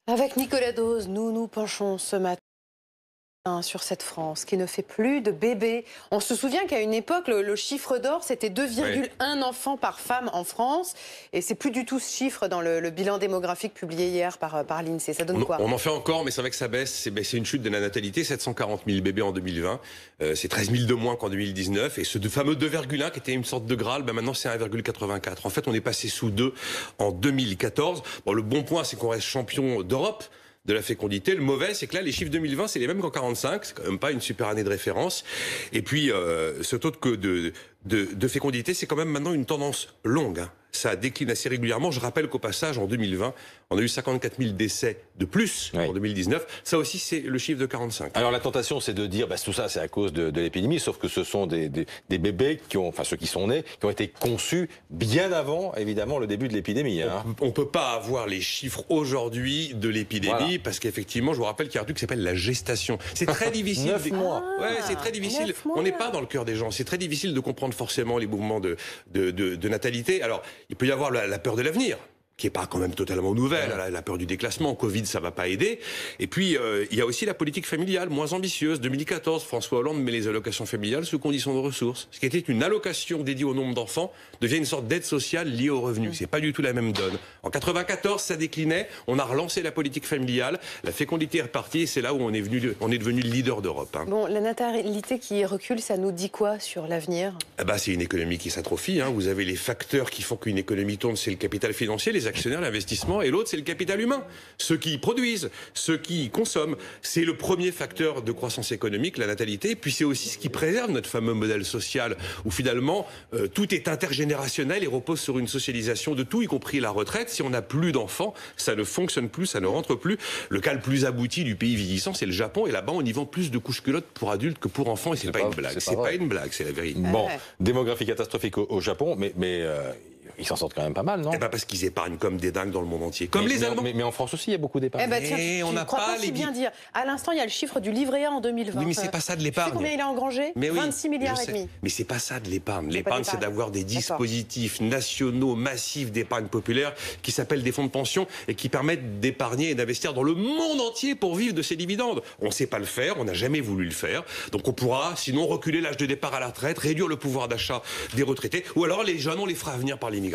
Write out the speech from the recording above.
Avec Nicolas Dose, nous nous penchons ce matin sur cette France qui ne fait plus de bébés. On se souvient qu'à une époque, le chiffre d'or, c'était 2,1 enfants par femme en France. Et c'est plus du tout ce chiffre dans le bilan démographique publié hier par l'INSEE. Ça donne quoi? On en fait encore, mais c'est vrai que ça baisse. C'est une chute de la natalité, 740 000 bébés en 2020. C'est 13 000 de moins qu'en 2019. Et ce fameux 2,1 qui était une sorte de Graal, maintenant c'est 1,84. En fait, on est passé sous 2 en 2014. Bon, le bon point, c'est qu'on reste champion d'Europe de la fécondité. Le mauvais, c'est que là, les chiffres 2020, c'est les mêmes qu'en 45. C'est quand même pas une super année de référence. Et puis, ce taux de fécondité, c'est quand même maintenant une tendance longue. Ça décline assez régulièrement. Je rappelle qu'au passage, en 2020, on a eu 54 000 décès de plus en 2019. Ça aussi, c'est le chiffre de 45. Alors la tentation, c'est de dire, tout ça, c'est à cause de l'épidémie, sauf que ce sont des bébés ceux qui sont nés, qui ont été conçus bien avant, évidemment, le début de l'épidémie. On peut pas avoir les chiffres aujourd'hui de l'épidémie, parce qu'effectivement, je vous rappelle qu'il y a un truc qui s'appelle la gestation. C'est très difficile. 9 mois. Ouais, c'est très difficile. On n'est pas dans le cœur des gens. C'est très difficile de comprendre forcément les mouvements de natalité. Alors, il peut y avoir la peur de l'avenir, qui est pas quand même totalement nouvelle, la peur du déclassement, Covid, ça va pas aider. Et puis, il y a aussi la politique familiale, moins ambitieuse. 2014, François Hollande met les allocations familiales sous condition de ressources. Ce qui était une allocation dédiée au nombre d'enfants devient une sorte d'aide sociale liée aux revenus. C'est pas du tout la même donne. En 94, ça déclinait, on a relancé la politique familiale, la fécondité est repartie, et c'est là où on est devenu le leader d'Europe. Bon, la natalité qui recule, ça nous dit quoi sur l'avenir? C'est une économie qui s'atrophie. Vous avez les facteurs qui font qu'une économie tourne, c'est le capital financier, les actionnaires, l'investissement, et l'autre, c'est le capital humain. Ceux qui produisent, ceux qui consomment. C'est le premier facteur de croissance économique, la natalité, puis c'est aussi ce qui préserve notre fameux modèle social, où finalement, tout est intergénérationnel et repose sur une socialisation de tout, y compris la retraite. Si on n'a plus d'enfants, ça ne fonctionne plus, ça ne rentre plus. Le cas le plus abouti du pays vieillissant, c'est le Japon, et là-bas, on y vend plus de couches culottes pour adultes que pour enfants, et c'est pas une blague. C'est pas une blague, c'est la vérité. Bon, démographie catastrophique au Japon, mais ils s'en sortent quand même pas mal, non? Parce qu'ils épargnent comme des dingues dans le monde entier. Comme les Allemands. Mais en France aussi, il y a beaucoup d'épargne. On n'a pas si bien dire. À l'instant, il y a le chiffre du livret A en 2020. Oui, mais c'est pas ça de l'épargne. Tu sais combien il a engrangé? 26 milliards et demi. Mais c'est pas ça de l'épargne. L'épargne, c'est d'avoir des dispositifs nationaux massifs d'épargne populaire qui s'appellent des fonds de pension et qui permettent d'épargner et d'investir dans le monde entier pour vivre de ces dividendes. On ne sait pas le faire, on n'a jamais voulu le faire. Donc on pourra, sinon, reculer l'âge de départ à la retraite, réduire le pouvoir d'achat des retraités, ou alors les jeunes, on les fera venir par l'immigration.